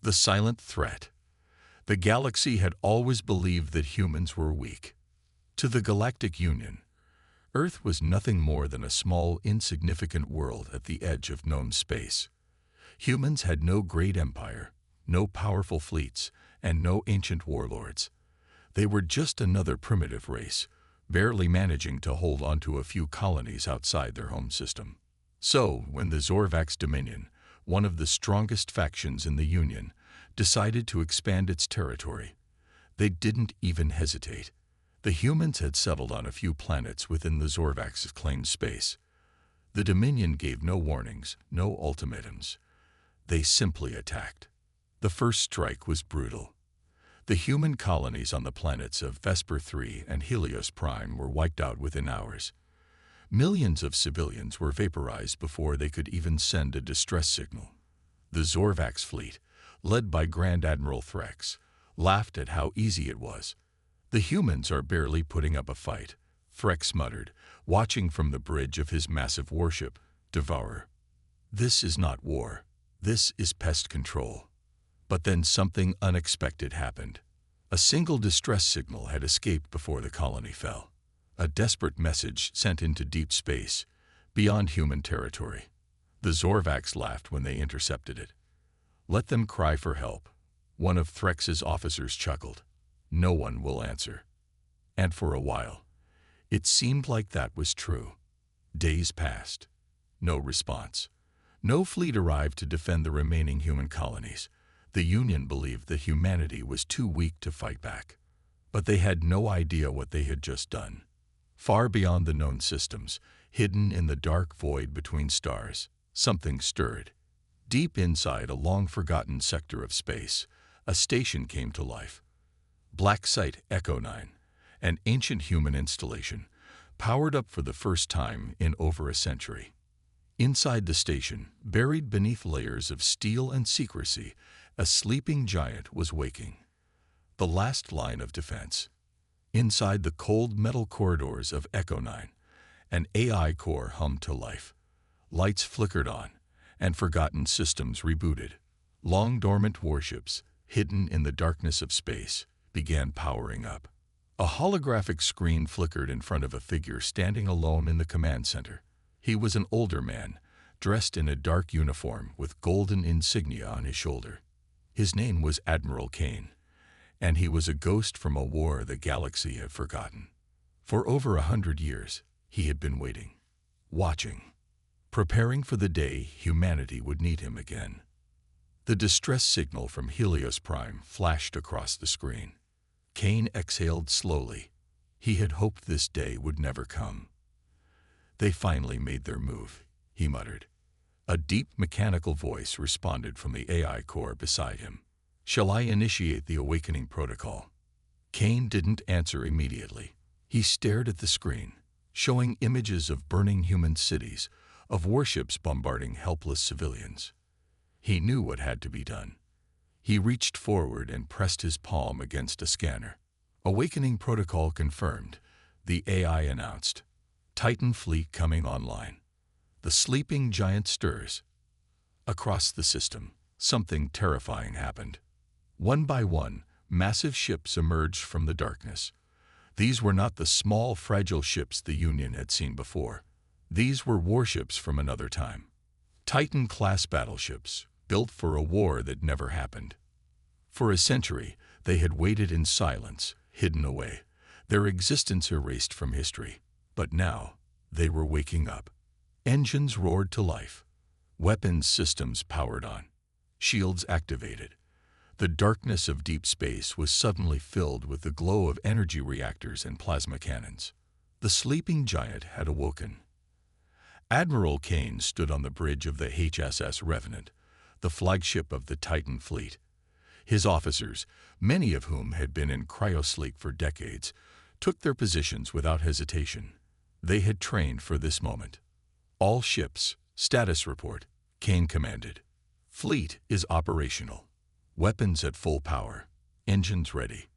The silent threat. The galaxy had always believed that humans were weak. To the Galactic Union, Earth was nothing more than a small, insignificant world at the edge of known space. Humans had no great empire, no powerful fleets, and no ancient warlords. They were just another primitive race, barely managing to hold onto a few colonies outside their home system. So, when the Zorvax Dominion, one of the strongest factions in the Union, decided to expand its territory, they didn't even hesitate. The humans had settled on a few planets within the Zorvax's claimed space. The Dominion gave no warnings, no ultimatums. They simply attacked. The first strike was brutal. The human colonies on the planets of Vesper 3 and Helios Prime were wiped out within hours. Millions of civilians were vaporized before they could even send a distress signal. The Zorvax fleet, led by Grand Admiral Threx, laughed at how easy it was. "The humans are barely putting up a fight," Threx muttered, watching from the bridge of his massive warship, Devourer. "This is not war. This is pest control." But then something unexpected happened. A single distress signal had escaped before the colony fell. A desperate message sent into deep space, beyond human territory. The Zorvax laughed when they intercepted it. "Let them cry for help," one of Threx's officers chuckled. "No one will answer." And for a while, it seemed like that was true. Days passed. No response. No fleet arrived to defend the remaining human colonies. The Union believed that humanity was too weak to fight back. But they had no idea what they had just done. Far beyond the known systems, hidden in the dark void between stars, something stirred. Deep inside a long-forgotten sector of space, a station came to life. Black Site Echo 9, an ancient human installation, powered up for the first time in over a century. Inside the station, buried beneath layers of steel and secrecy, a sleeping giant was waking. The last line of defense. Inside the cold metal corridors of Echo 9, an AI core hummed to life. Lights flickered on, and forgotten systems rebooted. Long-dormant warships, hidden in the darkness of space, began powering up. A holographic screen flickered in front of a figure standing alone in the command center. He was an older man, dressed in a dark uniform with golden insignia on his shoulder. His name was Admiral Kane, and he was a ghost from a war the galaxy had forgotten. For over 100 years, he had been waiting, watching, preparing for the day humanity would need him again. The distress signal from Helios Prime flashed across the screen. Kane exhaled slowly. He had hoped this day would never come. "They finally made their move," he muttered. A deep mechanical voice responded from the AI core beside him. "Shall I initiate the awakening protocol?" Kane didn't answer immediately. He stared at the screen, showing images of burning human cities, of warships bombarding helpless civilians. He knew what had to be done. He reached forward and pressed his palm against a scanner. "Awakening protocol confirmed," the AI announced. "Titan fleet coming online." The sleeping giant stirs. Across the system, something terrifying happened. One by one, massive ships emerged from the darkness. These were not the small, fragile ships the Union had seen before. These were warships from another time. Titan-class battleships, built for a war that never happened. For a century, they had waited in silence, hidden away, their existence erased from history. But now, they were waking up. Engines roared to life. Weapons systems powered on. Shields activated. The darkness of deep space was suddenly filled with the glow of energy reactors and plasma cannons. The sleeping giant had awoken. Admiral Kane stood on the bridge of the HSS Revenant, the flagship of the Titan fleet. His officers, many of whom had been in cryosleep for decades, took their positions without hesitation. They had trained for this moment. "All ships, status report," Kane commanded. "Fleet is operational. Weapons at full power. Engines ready."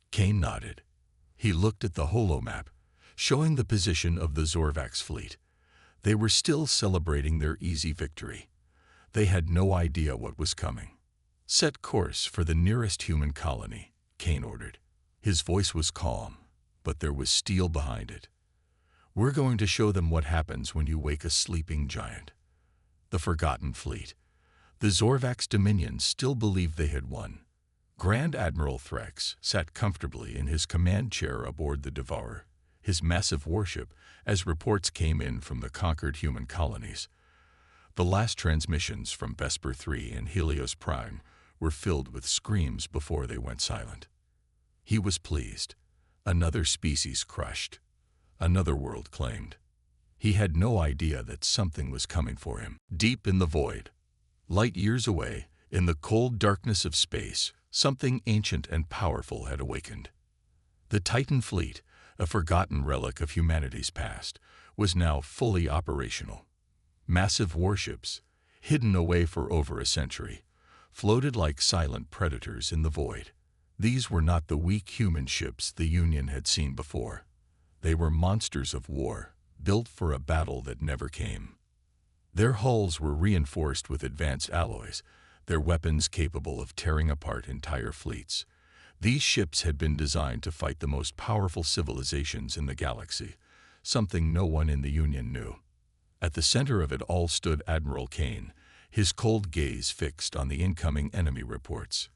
Kane nodded. He looked at the holomap, showing the position of the Zorvax fleet. They were still celebrating their easy victory. They had no idea what was coming. Set course for the nearest human colony, Kane ordered. His voice was calm, but there was steel behind it. We're going to show them what happens when you wake a sleeping giant. The Forgotten Fleet. The Zorvax Dominions still believed they had won. Grand Admiral Threx sat comfortably in his command chair aboard the Devourer, his massive warship, as reports came in from the conquered human colonies. The last transmissions from Vesper 3 and Helios Prime were filled with screams before they went silent. He was pleased. Another species crushed. Another world claimed. He had no idea that something was coming for him. Deep in the void, light years away, in the cold darkness of space, something ancient and powerful had awakened. The Titan fleet, a forgotten relic of humanity's past, was now fully operational. Massive warships, hidden away for over a century, floated like silent predators in the void. These were not the weak human ships the Union had seen before. They were monsters of war, built for a battle that never came. Their hulls were reinforced with advanced alloys, their weapons capable of tearing apart entire fleets. These ships had been designed to fight the most powerful civilizations in the galaxy, something no one in the Union knew. At the center of it all stood Admiral Kane, his cold gaze fixed on the incoming enemy reports.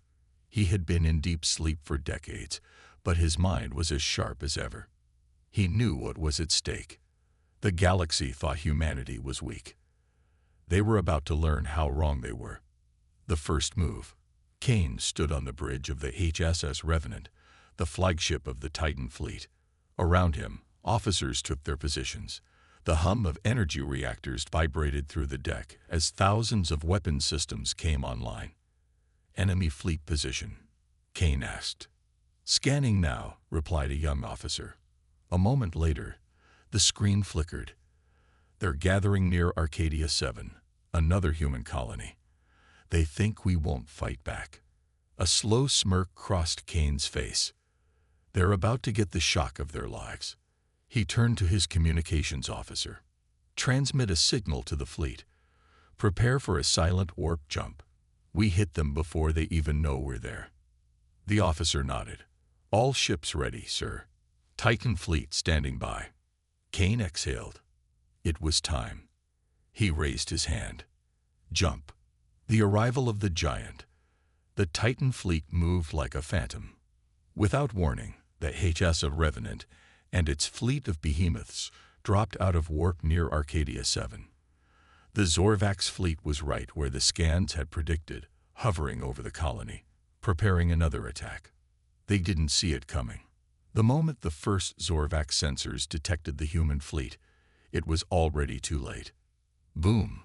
He had been in deep sleep for decades, but his mind was as sharp as ever. He knew what was at stake. The galaxy thought humanity was weak. They were about to learn how wrong they were. The first move. Kane stood on the bridge of the HSS Revenant, the flagship of the Titan fleet. Around him, officers took their positions. The hum of energy reactors vibrated through the deck as thousands of weapon systems came online. Enemy fleet position, Kane asked. Scanning now, replied a young officer. A moment later, the screen flickered. They're gathering near Arcadia 7, another human colony. They think we won't fight back. A slow smirk crossed Kane's face. They're about to get the shock of their lives. He turned to his communications officer. Transmit a signal to the fleet. Prepare for a silent warp jump. We hit them before they even know we're there. The officer nodded. All ships ready, sir. Titan fleet standing by. Kane exhaled. It was time. He raised his hand. Jump. The arrival of the giant. The Titan fleet moved like a phantom. Without warning, the HSS Revenant and its fleet of behemoths dropped out of warp near Arcadia 7. The Zorvax fleet was right where the scans had predicted, hovering over the colony, preparing another attack. They didn't see it coming. The moment the first Zorvax sensors detected the human fleet, it was already too late. Boom!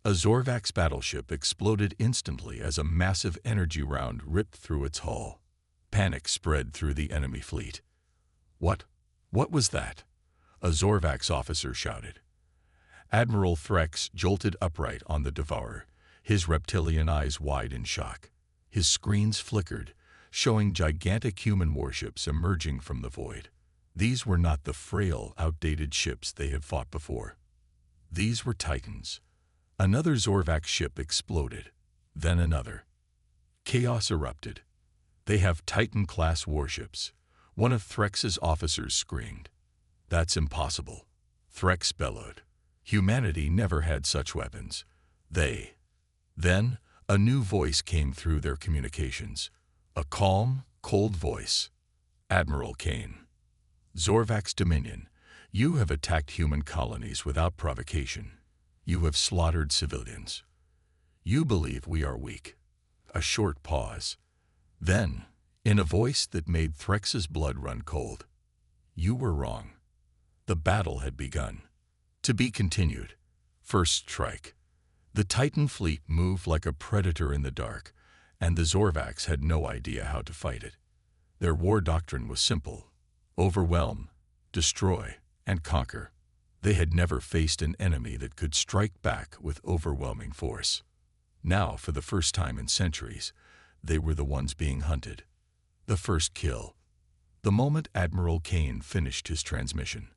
A Zorvax battleship exploded instantly as a massive energy round ripped through its hull. Panic spread through the enemy fleet. What was that? A Zorvax officer shouted. Admiral Threx jolted upright on the Devourer, his reptilian eyes wide in shock. His screens flickered, showing gigantic human warships emerging from the void. These were not the frail, outdated ships they had fought before. These were Titans. Another Zorvax ship exploded, then another. Chaos erupted. They have Titan-class warships. One of Threx's officers screamed. That's impossible. Threx bellowed. Humanity never had such weapons. Then, a new voice came through their communications. A calm, cold voice. Admiral Kane. Zorvax Dominion, you have attacked human colonies without provocation. You have slaughtered civilians. You believe we are weak. A short pause. Then, in a voice that made Threx's blood run cold, you were wrong. The battle had begun. To be continued. First strike. The Titan fleet moved like a predator in the dark, and the Zorvax had no idea how to fight it. Their war doctrine was simple. Overwhelm, destroy, and conquer. They had never faced an enemy that could strike back with overwhelming force. Now, for the first time in centuries, they were the ones being hunted. The first kill. The moment Admiral Kane finished his transmission,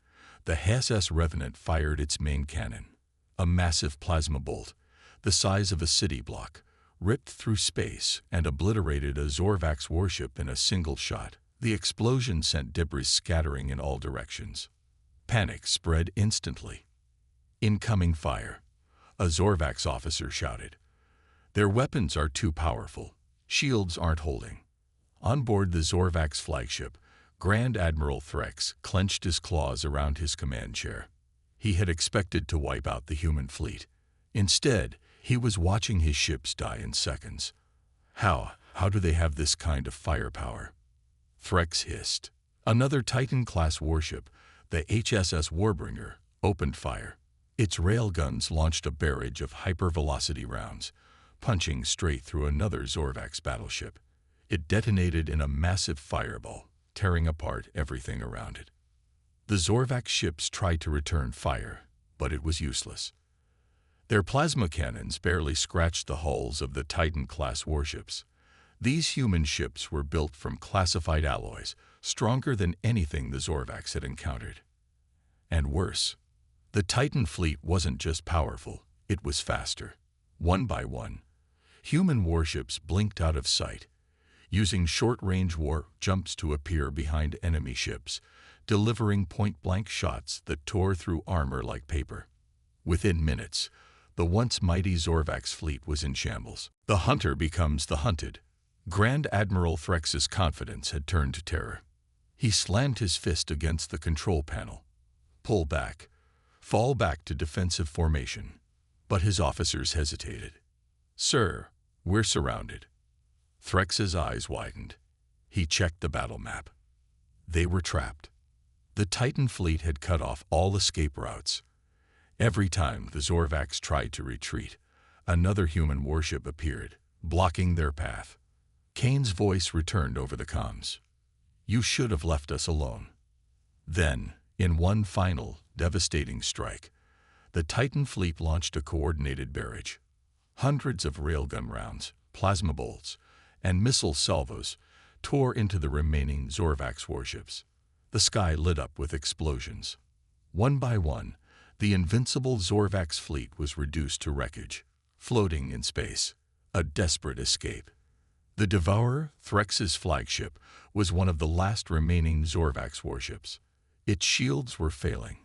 the HSS Revenant fired its main cannon. A massive plasma bolt, the size of a city block, ripped through space and obliterated a Zorvax warship in a single shot. The explosion sent debris scattering in all directions. Panic spread instantly. "Incoming fire," a Zorvax officer shouted. "Their weapons are too powerful. Shields aren't holding." On board the Zorvax flagship, Grand Admiral Threx clenched his claws around his command chair. He had expected to wipe out the human fleet. Instead, he was watching his ships die in seconds. How do they have this kind of firepower?" Threx hissed. Another Titan-class warship, the HSS Warbringer, opened fire. Its railguns launched a barrage of hypervelocity rounds, punching straight through another Zorvax battleship. It detonated in a massive fireball, tearing apart everything around it. The Zorvax ships tried to return fire, but it was useless. Their plasma cannons barely scratched the hulls of the Titan-class warships. These human ships were built from classified alloys, stronger than anything the Zorvax had encountered. And worse, the Titan fleet wasn't just powerful, it was faster. One by one, human warships blinked out of sight, using short-range war jumps to appear behind enemy ships, delivering point-blank shots that tore through armor like paper. Within minutes, the once mighty Zorvax fleet was in shambles. The hunter becomes the hunted. Grand Admiral Threx's confidence had turned to terror. He slammed his fist against the control panel. "Pull back. Fall back to defensive formation." But his officers hesitated. "Sir, we're surrounded." Threx's eyes widened. He checked the battle map. They were trapped. The Titan fleet had cut off all escape routes. Every time the Zorvax tried to retreat, another human warship appeared, blocking their path. Kane's voice returned over the comms. "You should have left us alone." Then, in one final, devastating strike, the Titan fleet launched a coordinated barrage. Hundreds of railgun rounds, plasma bolts, and missile salvos tore into the remaining Zorvax warships. The sky lit up with explosions. One by one, the invincible Zorvax fleet was reduced to wreckage, floating in space, a desperate escape. The Devourer, Threx's flagship, was one of the last remaining Zorvax warships. Its shields were failing.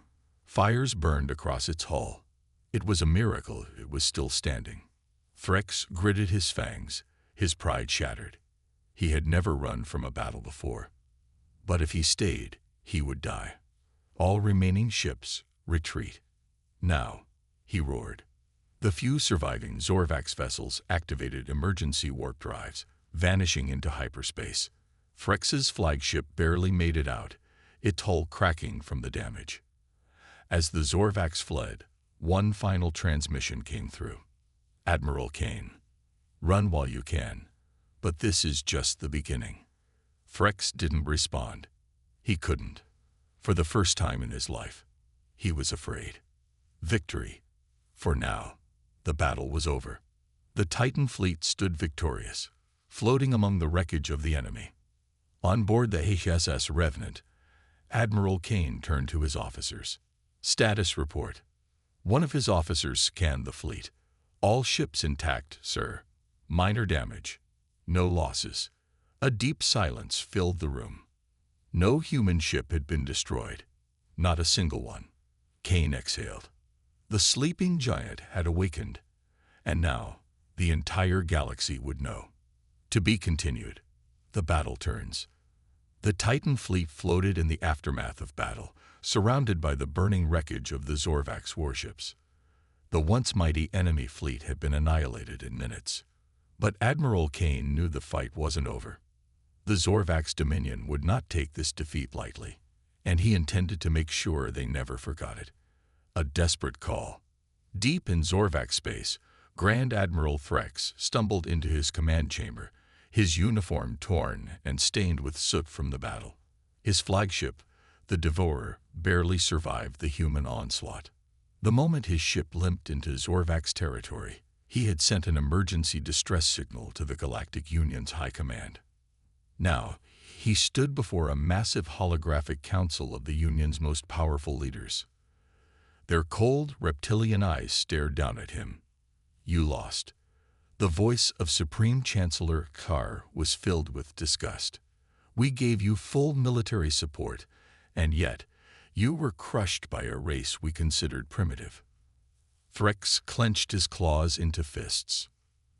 Fires burned across its hull. It was a miracle it was still standing. Threx gritted his fangs, his pride shattered. He had never run from a battle before. But if he stayed, he would die. "All remaining ships, retreat. Now," he roared. The few surviving Zorvax vessels activated emergency warp drives, vanishing into hyperspace. Threx's flagship barely made it out, its hull cracking from the damage. As the Zorvax fled, one final transmission came through. "Admiral Kane, run while you can, but this is just the beginning." Threx didn't respond. He couldn't. For the first time in his life, he was afraid. Victory. For now, the battle was over. The Titan fleet stood victorious, floating among the wreckage of the enemy. On board the HSS Revenant, Admiral Kane turned to his officers. "Status report." One of his officers scanned the fleet. "All ships intact, sir. Minor damage. No losses." A deep silence filled the room. No human ship had been destroyed. Not a single one. Kane exhaled. The sleeping giant had awakened, and now the entire galaxy would know. To be continued. The battle turns. The Titan fleet floated in the aftermath of battle, surrounded by the burning wreckage of the Zorvax warships. The once mighty enemy fleet had been annihilated in minutes. But Admiral Kane knew the fight wasn't over. The Zorvax Dominion would not take this defeat lightly, and he intended to make sure they never forgot it. A desperate call. Deep in Zorvax space, Grand Admiral Threx stumbled into his command chamber, his uniform torn and stained with soot from the battle. His flagship, the Devourer, barely survived the human onslaught. The moment his ship limped into Zorvax territory, he had sent an emergency distress signal to the Galactic Union's High Command. Now, he stood before a massive holographic council of the Union's most powerful leaders. Their cold, reptilian eyes stared down at him. "You lost. The voice of Supreme Chancellor Carr was filled with disgust. We gave you full military support, and yet you were crushed by a race we considered primitive. Threx clenched his claws into fists.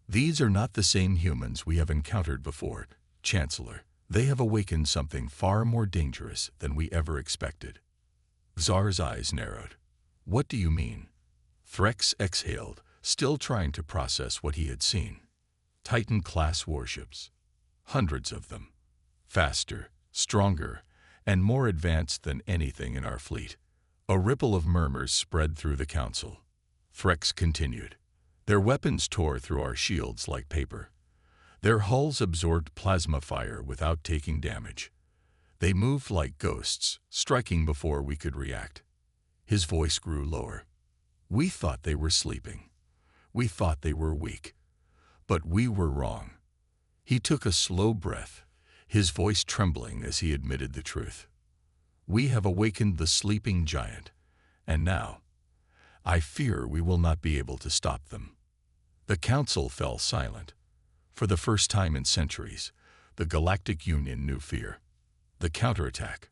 These are not the same humans we have encountered before, Chancellor. They have awakened something far more dangerous than we ever expected. Czar's eyes narrowed. What do you mean? Threx exhaled, still trying to process what he had seen. Titan-class warships. Hundreds of them. Faster, stronger, and more advanced than anything in our fleet. A ripple of murmurs spread through the council. Threx continued. Their weapons tore through our shields like paper. Their hulls absorbed plasma fire without taking damage. They moved like ghosts, striking before we could react. His voice grew lower. We thought they were sleeping. We thought they were weak. But we were wrong. He took a slow breath, his voice trembling as he admitted the truth. We have awakened the sleeping giant, and now, I fear we will not be able to stop them. The council fell silent. For the first time in centuries, the Galactic Union knew fear. The counterattack.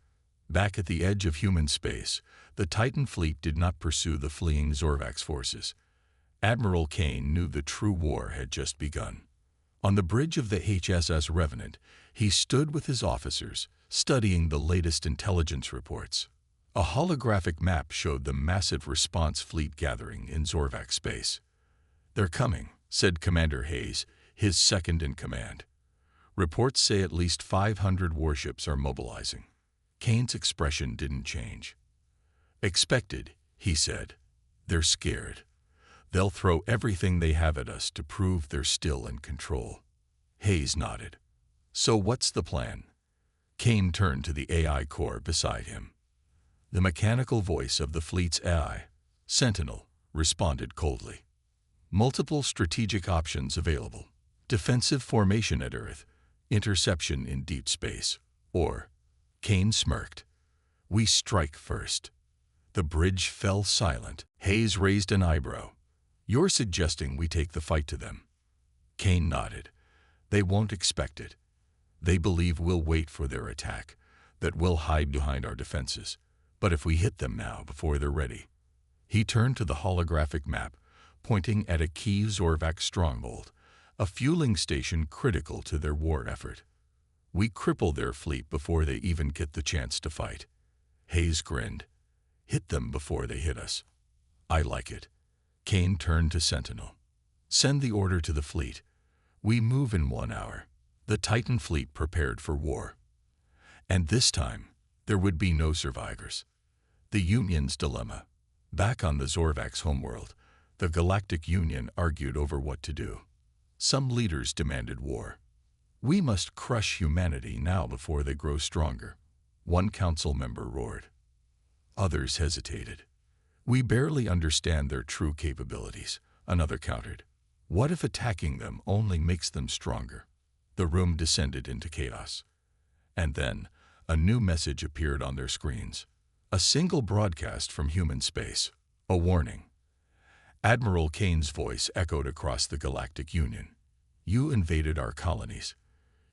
Back at the edge of human space, the Titan fleet did not pursue the fleeing Zorvax forces. Admiral Kane knew the true war had just begun. On the bridge of the HSS Revenant, he stood with his officers, studying the latest intelligence reports. A holographic map showed the massive response fleet gathering in Zorvax space. They're coming, said Commander Hayes, his second-in-command. Reports say at least 500 warships are mobilizing. Kane's expression didn't change. Expected, he said. They're scared. They'll throw everything they have at us to prove they're still in control. Hayes nodded. So what's the plan? Kane turned to the AI core beside him. The mechanical voice of the fleet's AI, Sentinel, responded coldly. Multiple strategic options available. Defensive formation at Earth, interception in deep space, or, Kane smirked, we strike first. The bridge fell silent. Hayes raised an eyebrow. You're suggesting we take the fight to them. Kane nodded. They won't expect it. They believe we'll wait for their attack, that we'll hide behind our defenses. But if we hit them now before they're ready. He turned to the holographic map, pointing at a key Zorvax stronghold, a fueling station critical to their war effort. We cripple their fleet before they even get the chance to fight. Hayes grinned. Hit them before they hit us. I like it. Kane turned to Sentinel. Send the order to the fleet. We move in 1 hour. The Titan fleet prepared for war. And this time, there would be no survivors. The Union's dilemma. Back on the Zorvax homeworld, the Galactic Union argued over what to do. Some leaders demanded war. We must crush humanity now before they grow stronger. One council member roared. Others hesitated. We barely understand their true capabilities, another countered. What if attacking them only makes them stronger? The room descended into chaos. And then, a new message appeared on their screens. A single broadcast from human space. A warning. Admiral Kane's voice echoed across the Galactic Union. You invaded our colonies.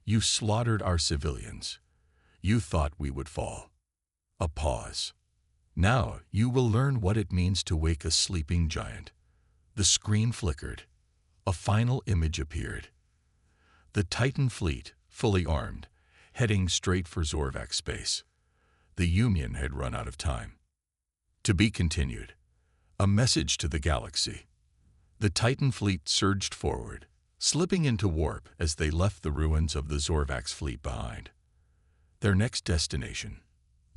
You slaughtered our civilians. You thought we would fall. A pause. Now you will learn what it means to wake a sleeping giant. The screen flickered. A final image appeared. The Titan fleet, fully armed, heading straight for Zorvax space. The Union had run out of time. To be continued. A message to the galaxy. The Titan fleet surged forward, slipping into warp as they left the ruins of the Zorvax fleet behind. Their next destination,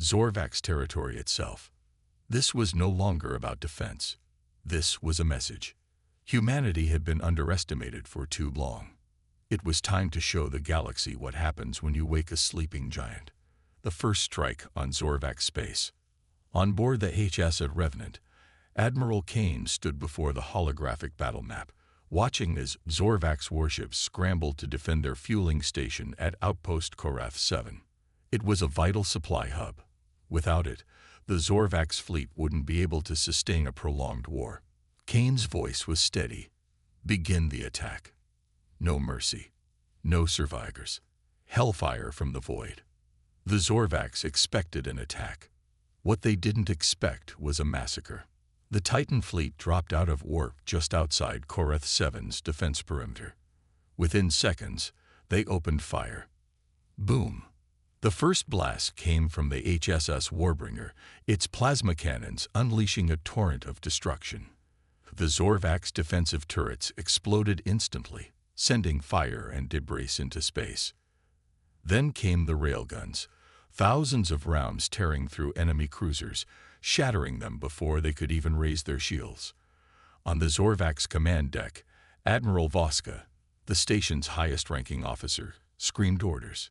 Zorvax territory itself. This was no longer about defense. This was a message. Humanity had been underestimated for too long. It was time to show the galaxy what happens when you wake a sleeping giant. The first strike on Zorvax space. On board the HSS Revenant, Admiral Kane stood before the holographic battle map, watching as Zorvax warships scrambled to defend their fueling station at Outpost Korath 7. It was a vital supply hub. Without it, the Zorvax fleet wouldn't be able to sustain a prolonged war. Kane's voice was steady. Begin the attack. No mercy. No survivors. Hellfire from the void. The Zorvax expected an attack. What they didn't expect was a massacre. The Titan fleet dropped out of warp just outside Korath 7's defense perimeter. Within seconds, they opened fire. Boom! The first blast came from the HSS Warbringer, its plasma cannons unleashing a torrent of destruction. The Zorvax defensive turrets exploded instantly, sending fire and debris into space. Then came the railguns, thousands of rounds tearing through enemy cruisers, shattering them before they could even raise their shields. On the Zorvax command deck, Admiral Voska, the station's highest-ranking officer, screamed orders.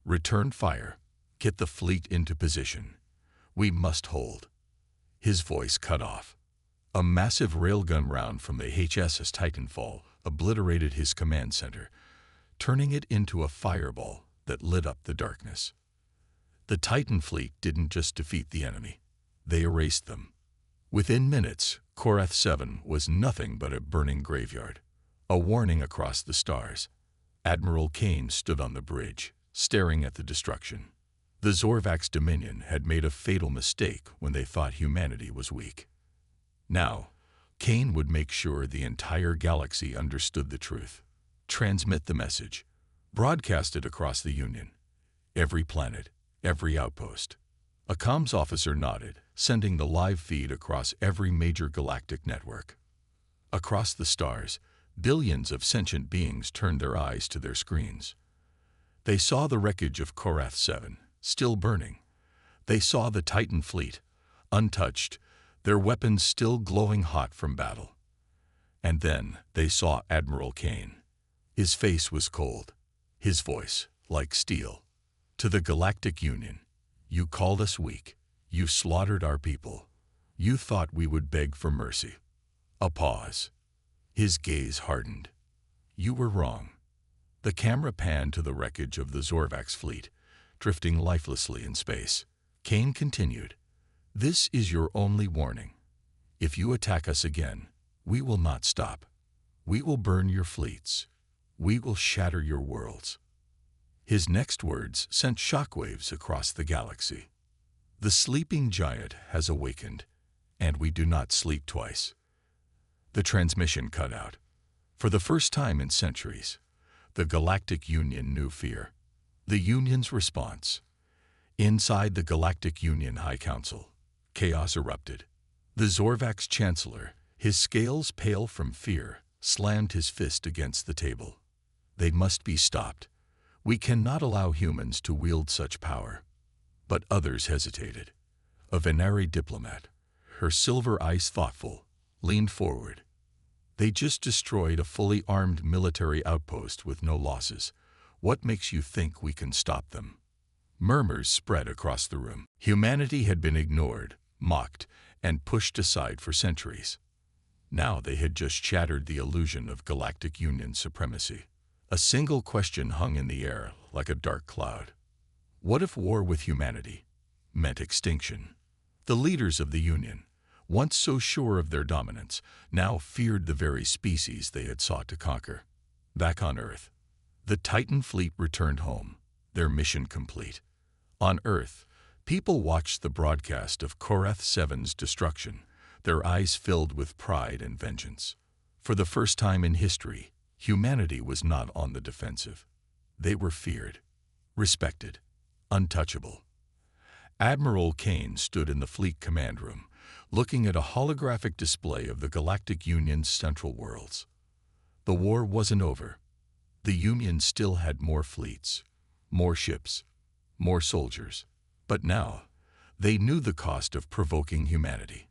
Return fire. Get the fleet into position. We must hold. His voice cut off. A massive railgun round from the HSS Titanfall obliterated his command center, turning it into a fireball that lit up the darkness. The Titan fleet didn't just defeat the enemy. They erased them. Within minutes, Korath 7 was nothing but a burning graveyard, a warning across the stars. Admiral Kane stood on the bridge, staring at the destruction. The Zorvax Dominion had made a fatal mistake when they thought humanity was weak. Now, Kane would make sure the entire galaxy understood the truth. Transmit the message. Broadcast it across the Union. Every planet, every outpost. A comms officer nodded, sending the live feed across every major galactic network. Across the stars, billions of sentient beings turned their eyes to their screens. They saw the wreckage of Korath 7, still burning. They saw the Titan fleet, untouched, their weapons still glowing hot from battle. And then they saw Admiral Kane. His face was cold, his voice like steel. To the Galactic Union, you called us weak. You slaughtered our people. You thought we would beg for mercy. A pause. His gaze hardened. You were wrong. The camera panned to the wreckage of the Zorvax fleet, drifting lifelessly in space. Kane continued, "This is your only warning. If you attack us again, we will not stop. We will burn your fleets. We will shatter your worlds." His next words sent shockwaves across the galaxy. The sleeping giant has awakened, and we do not sleep twice. The transmission cut out. For the first time in centuries, the Galactic Union knew fear. The Union's response. Inside the Galactic Union High Council, chaos erupted. The Zorvax Chancellor, his scales pale from fear, slammed his fist against the table. They must be stopped. We cannot allow humans to wield such power. But others hesitated. A Venari diplomat, her silver eyes thoughtful, leaned forward. They just destroyed a fully armed military outpost with no losses. What makes you think we can stop them? Murmurs spread across the room. Humanity had been ignored, mocked, and pushed aside for centuries. Now they had just shattered the illusion of Galactic Union supremacy. A single question hung in the air like a dark cloud. What if war with humanity meant extinction? The leaders of the Union, once so sure of their dominance, now feared the very species they had sought to conquer. Back on Earth, the Titan fleet returned home, their mission complete. On Earth, people watched the broadcast of Korath 7's destruction, their eyes filled with pride and vengeance. For the first time in history, humanity was not on the defensive. They were feared, respected, untouchable. Admiral Kane stood in the fleet command room, looking at a holographic display of the Galactic Union's central worlds. The war wasn't over. The Union still had more fleets, more ships, more soldiers. But now, they knew the cost of provoking humanity.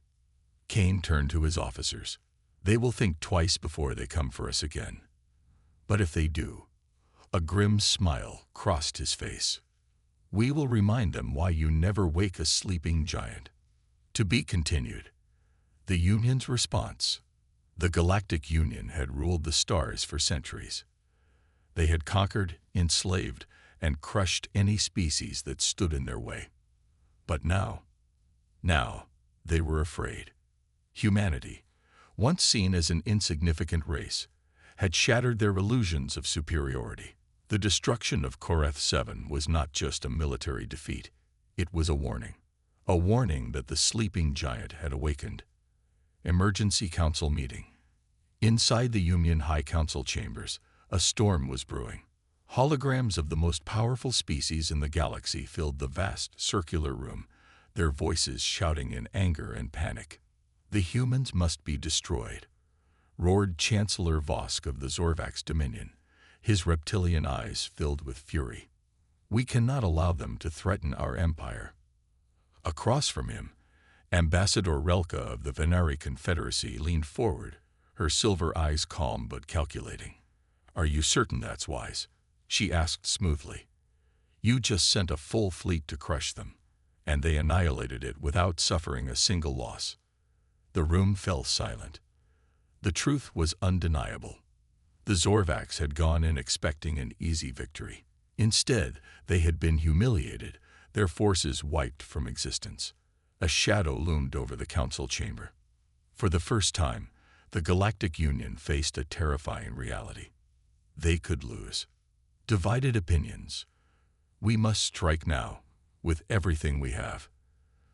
Kane turned to his officers. They will think twice before they come for us again. But if they do, a grim smile crossed his face. We will remind them why you never wake a sleeping giant. To be continued. The Union's response. The Galactic Union had ruled the stars for centuries. They had conquered, enslaved, and crushed any species that stood in their way. But now they were afraid. Humanity, once seen as an insignificant race, had shattered their illusions of superiority. The destruction of Korath 7 was not just a military defeat. It was a warning. A warning that the sleeping giant had awakened. Emergency Council meeting. Inside the Union High Council chambers, a storm was brewing. Holograms of the most powerful species in the galaxy filled the vast circular room, their voices shouting in anger and panic. "The humans must be destroyed," roared Chancellor Vosk of the Zorvax Dominion, his reptilian eyes filled with fury. "We cannot allow them to threaten our empire." Across from him, Ambassador Relka of the Venari Confederacy leaned forward, her silver eyes calm but calculating. "Are you certain that's wise?" she asked smoothly. "You just sent a full fleet to crush them, and they annihilated it without suffering a single loss." The room fell silent. The truth was undeniable. The Zorvax had gone in expecting an easy victory. Instead, they had been humiliated, their forces wiped from existence. A shadow loomed over the council chamber. For the first time, the Galactic Union faced a terrifying reality. They could lose. Divided opinions. "We must strike now, with everything we have,"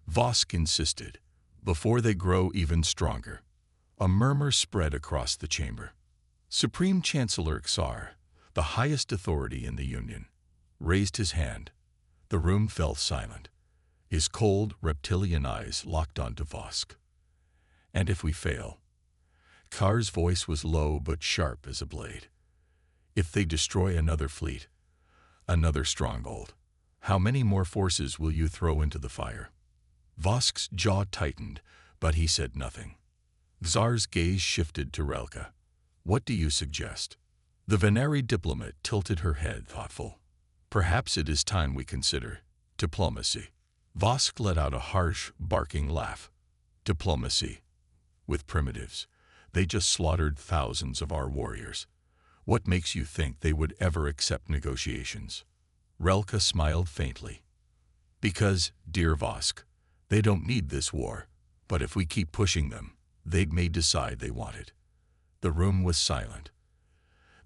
Vosk insisted, "before they grow even stronger." A murmur spread across the chamber. Supreme Chancellor Xar, the highest authority in the Union, raised his hand. The room fell silent. His cold, reptilian eyes locked onto Vosk. "And if we fail?" Xar's voice was low but sharp as a blade. "If they destroy another fleet, another stronghold, how many more forces will you throw into the fire?" Vosk's jaw tightened, but he said nothing. Xar's gaze shifted to Relka. "What do you suggest?" The Venari diplomat tilted her head, thoughtful. "Perhaps it is time we consider diplomacy." Vosk let out a harsh, barking laugh. "Diplomacy? With primitives? They just slaughtered thousands of our warriors. What makes you think they would ever accept negotiations?" Relka smiled faintly. "Because, dear Vosk, they don't need this war, but if we keep pushing them, they may decide they want it." The room was silent.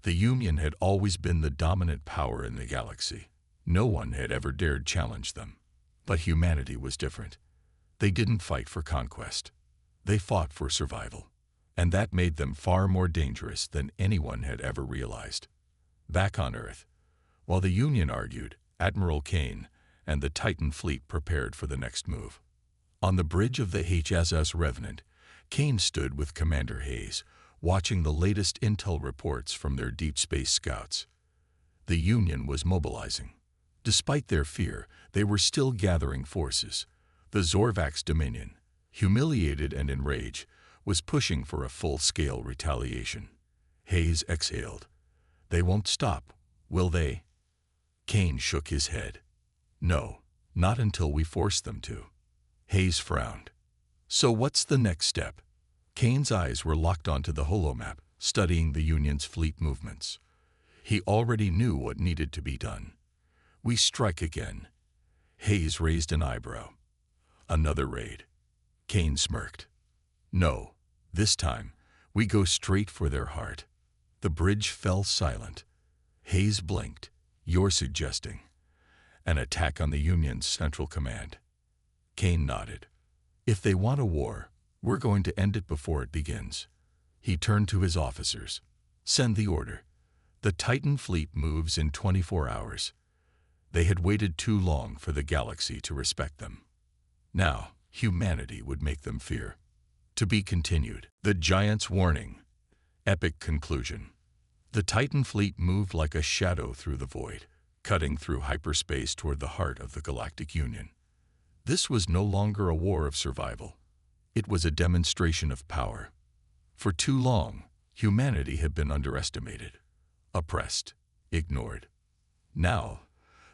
The Union had always been the dominant power in the galaxy. No one had ever dared challenge them. But humanity was different. They didn't fight for conquest. They fought for survival. And that made them far more dangerous than anyone had ever realized. Back on Earth, while the Union argued, Admiral Kane and the Titan fleet prepared for the next move. On the bridge of the HSS Revenant, Kane stood with Commander Hayes, watching the latest intel reports from their deep space scouts. The Union was mobilizing. Despite their fear, they were still gathering forces. The Zorvax Dominion, humiliated and enraged, was pushing for a full-scale retaliation. Hayes exhaled. "They won't stop, will they?" Kane shook his head. "No, not until we force them to." Hayes frowned. "So what's the next step?" Kane's eyes were locked onto the holomap, studying the Union's fleet movements. He already knew what needed to be done. "We strike again." Hayes raised an eyebrow. "Another raid." Kane smirked. "No, this time, we go straight for their heart." The bridge fell silent. Hayes blinked. "You're suggesting an attack on the Union's central command?" Kane nodded. "If they want a war, we're going to end it before it begins." He turned to his officers. "Send the order. The Titan fleet moves in 24 hours. They had waited too long for the galaxy to respect them. Now, humanity would make them fear." To be continued. The Giant's Warning. Epic conclusion. The Titan fleet moved like a shadow through the void, cutting through hyperspace toward the heart of the Galactic Union. This was no longer a war of survival. It was a demonstration of power. For too long, humanity had been underestimated, oppressed, ignored. Now,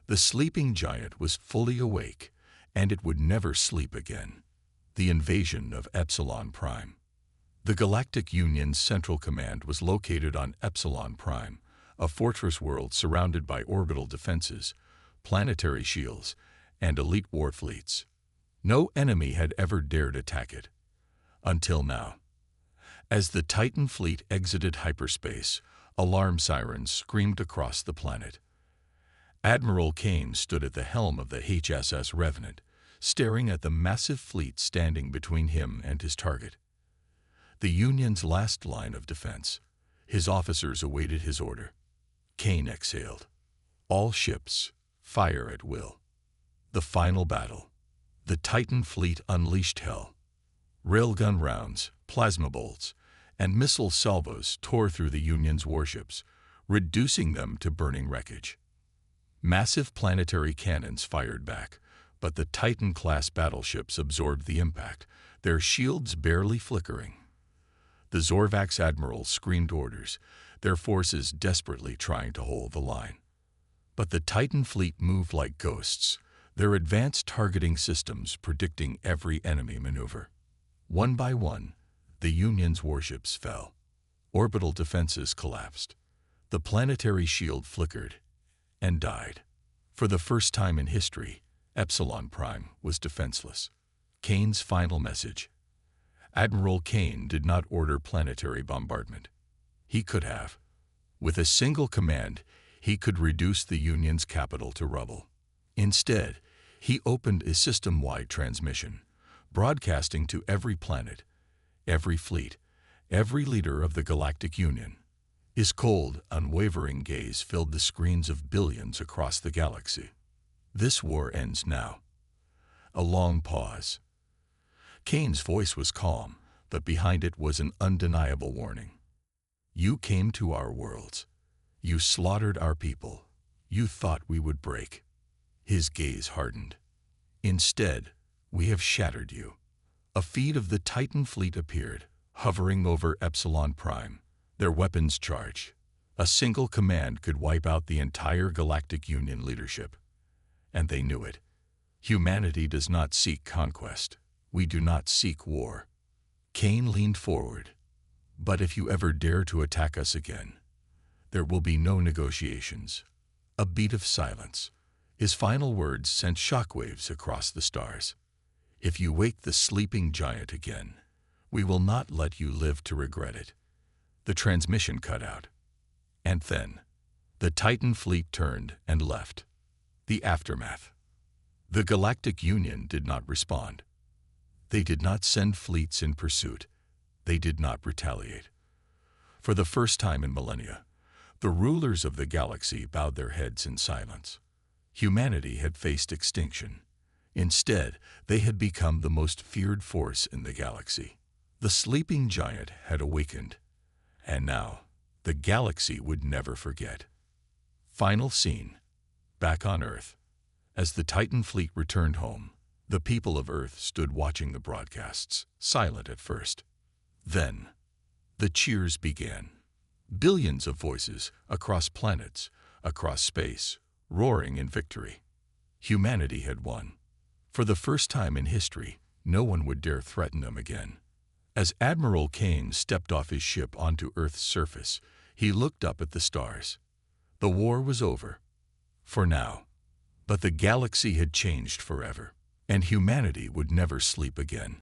the sleeping giant was fully awake, and it would never sleep again. The invasion of Epsilon Prime. The Galactic Union's central command was located on Epsilon Prime, a fortress world surrounded by orbital defenses, planetary shields, and elite war fleets. No enemy had ever dared attack it. Until now. As the Titan fleet exited hyperspace, Alarm sirens screamed across the planet. Admiral Kane stood at the helm of the HSS Revenant, staring at the massive fleet standing between him and his target. The Union's last line of defense. His officers awaited his order. Kane exhaled. All ships, fire at will. The final battle. The Titan fleet unleashed hell. Railgun rounds, plasma bolts, and missile salvos tore through the Union's warships, reducing them to burning wreckage. Massive planetary cannons fired back, but the Titan-class battleships absorbed the impact, their shields barely flickering. The Zorvax admirals screamed orders, their forces desperately trying to hold the line. But the Titan fleet moved like ghosts, their advanced targeting systems predicting every enemy maneuver. One by one, the Union's warships fell. Orbital defenses collapsed. The planetary shield flickered and died. For the first time in history, Epsilon Prime was defenseless. Kane's final message. Admiral Kane did not order planetary bombardment. He could have. With a single command, he could reduce the Union's capital to rubble. Instead, he opened a system-wide transmission, broadcasting to every planet, every fleet, every leader of the Galactic Union. His cold, unwavering gaze filled the screens of billions across the galaxy. This war ends now. A long pause. Kane's voice was calm, but behind it was an undeniable warning. You came to our worlds. You slaughtered our people. You thought we would break. His gaze hardened. Instead, we have shattered you. A feed of the Titan fleet appeared, hovering over Epsilon Prime, their weapons charged. A single command could wipe out the entire Galactic Union leadership. And they knew it. Humanity does not seek conquest. We do not seek war. Kane leaned forward. But if you ever dare to attack us again, there will be no negotiations. A beat of silence. His final words sent shockwaves across the stars. If you wake the sleeping giant again, we will not let you live to regret it. The transmission cut out. And then, the Titan fleet turned and left. The aftermath. The Galactic Union did not respond. They did not send fleets in pursuit. They did not retaliate. For the first time in millennia, the rulers of the galaxy bowed their heads in silence. Humanity had faced extinction. Instead, they had become the most feared force in the galaxy. The sleeping giant had awakened, and now the galaxy would never forget. Final scene. Back on Earth. As the Titan fleet returned home, the people of Earth stood watching the broadcasts, silent at first. Then, the cheers began. Billions of voices across planets, across space, roaring in victory. Humanity had won. For the first time in history, no one would dare threaten them again. As Admiral Kane stepped off his ship onto Earth's surface, he looked up at the stars. The war was over. For now. But the galaxy had changed forever, and humanity would never sleep again.